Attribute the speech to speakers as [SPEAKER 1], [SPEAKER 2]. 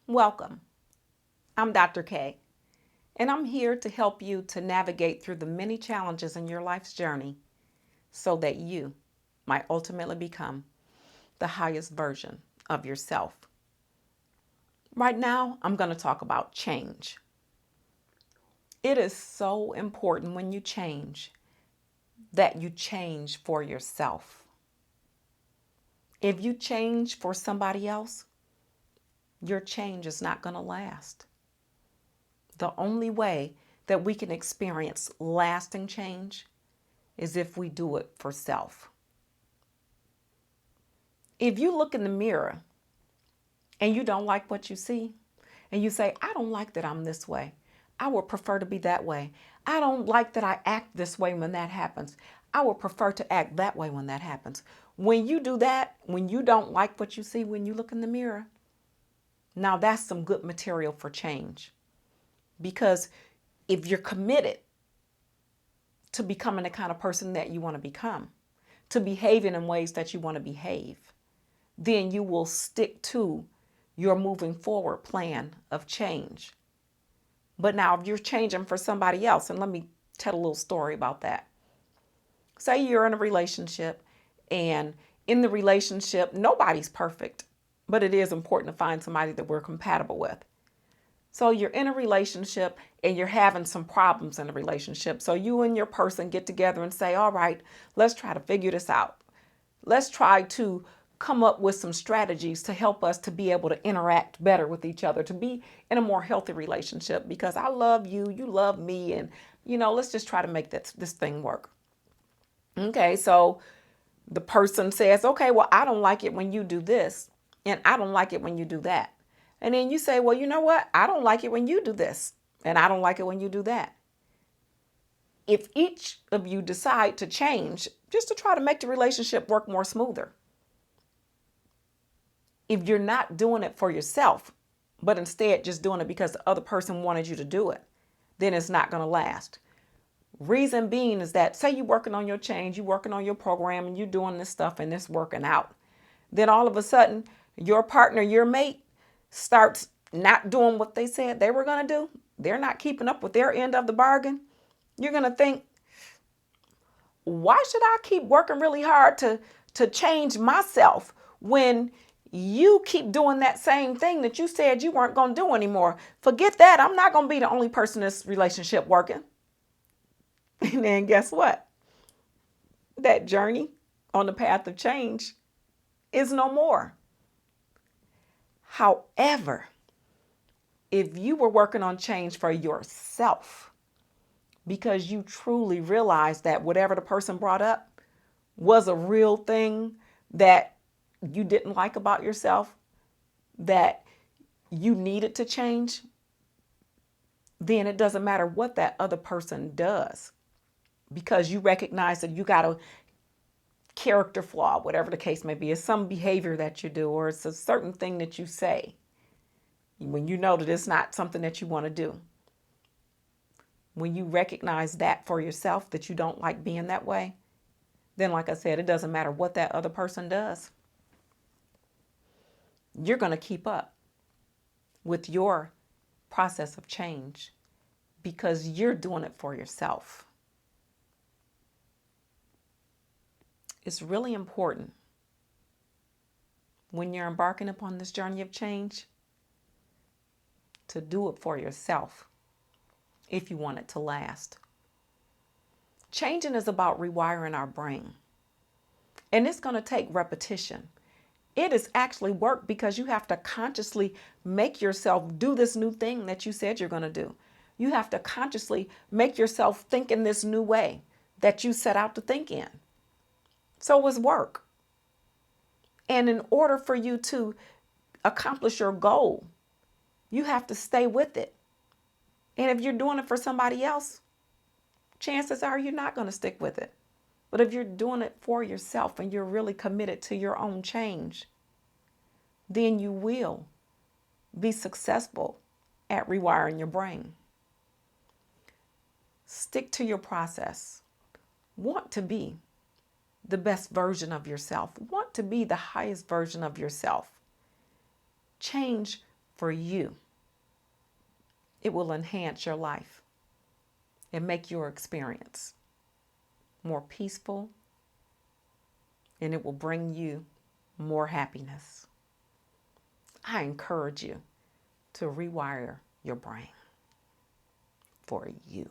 [SPEAKER 1] Welcome. I'm Dr. K, and I'm here to help you to navigate through the many challenges in your life's journey so that you might ultimately become the highest version of yourself. Right now, I'm going to talk about change. It is so important when you change that you change for yourself. If you change for somebody else, your change is not going to last. The only way that we can experience lasting change is if we do it for self. If you look in the mirror and you don't like what you see, and you say, I don't like that I'm this way. I would prefer to be that way. I don't like that I act this way when that happens. I would prefer to act that way when that happens. When you do that, when you don't like what you see when you look in the mirror, now that's some good material for change. Because if you're committed to becoming the kind of person that you want to become, to behaving in ways that you want to behave, then you will stick to your moving forward plan of change. But now if you're changing for somebody else, and let me tell a little story about that. Say you're in a relationship, and in the relationship, nobody's perfect, but it is important to find somebody that we're compatible with. So you're in a relationship and you're having some problems in the relationship. So you and your person get together and say, all right, let's try to figure this out. Let's try to come up with some strategies to help us to be able to interact better with each other, to be in a more healthy relationship, because I love you, you love me, and let's just try to make this thing work. Okay, so the person says, okay, well, I don't like it when you do this, and I don't like it when you do that. And then you say, well, you know what? I don't like it when you do this, and I don't like it when you do that. If each of you decide to change just to try to make the relationship work more smoother, if you're not doing it for yourself, but instead just doing it because the other person wanted you to do it, then it's not going to last. Reason being is that, say you're working on your change, you're working on your program, and you're doing this stuff and it's working out. Then all of a sudden, your partner, your mate, starts not doing what they said they were going to do. They're not keeping up with their end of the bargain. You're going to think, why should I keep working really hard to change myself when you keep doing that same thing that you said you weren't going to do anymore? Forget that. I'm not going to be the only person in this relationship working. And then guess what? That journey on the path of change is no more. However, if you were working on change for yourself because you truly realized that whatever the person brought up was a real thing that you didn't like about yourself, that you needed to change, then it doesn't matter what that other person does, because you recognize that you got a character flaw, whatever the case may be. It's some behavior that you do, or it's a certain thing that you say when you know that it's not something that you want to do. When you recognize that for yourself, that you don't like being that way, then like I said, it doesn't matter what that other person does. You're going to keep up with your process of change because you're doing it for yourself. It's really important when you're embarking upon this journey of change to do it for yourself if you want it to last. Changing is about rewiring our brain, and it's going to take repetition. It is actually work because you have to consciously make yourself do this new thing that you said you're going to do. You have to consciously make yourself think in this new way that you set out to think in. So it's work. And in order for you to accomplish your goal, you have to stay with it. And if you're doing it for somebody else, chances are you're not going to stick with it. But if you're doing it for yourself and you're really committed to your own change, then you will be successful at rewiring your brain. Stick to your process. Want to be the best version of yourself. Want to be the highest version of yourself. Change for you. It will enhance your life and make your experience more peaceful, and it will bring you more happiness. I encourage you to rewire your brain for you.